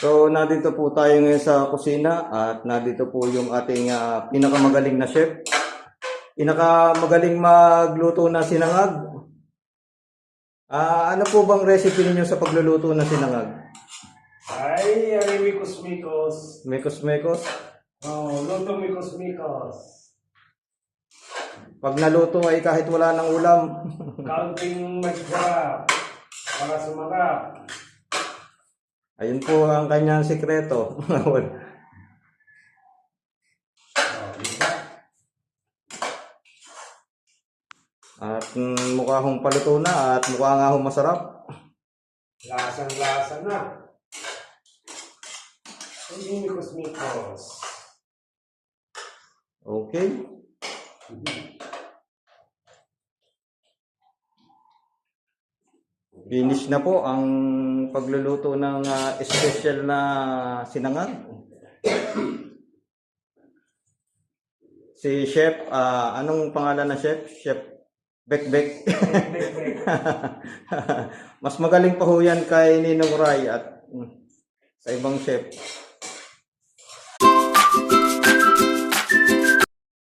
So, nandito po tayo ngayon sa kusina at nandito po yung ating pinakamagaling na chef. Pinakamagaling magluto na sinangag. Ano po bang recipe ninyo sa pagluluto na sinangag? Ay, ari mikos-mikos. Mekos-mekos. Oh, luto mikos-mikos. Pag naluto ay kahit wala ng ulam. Kaunting masarap. Para sumarap. Ayun po ang kanyang sikreto. Oh, diba? At mukha hong paluto na at mukha nga hong masarap. Lasang-lasa na. Ay, mikos-mikos. Okay. Finish na po ang pagluluto ng special na sinangag. Si Chef, anong pangalan na Chef? Chef Bekbek. Mas magaling pa ho yan kay Ninong Ray at sa ibang chef.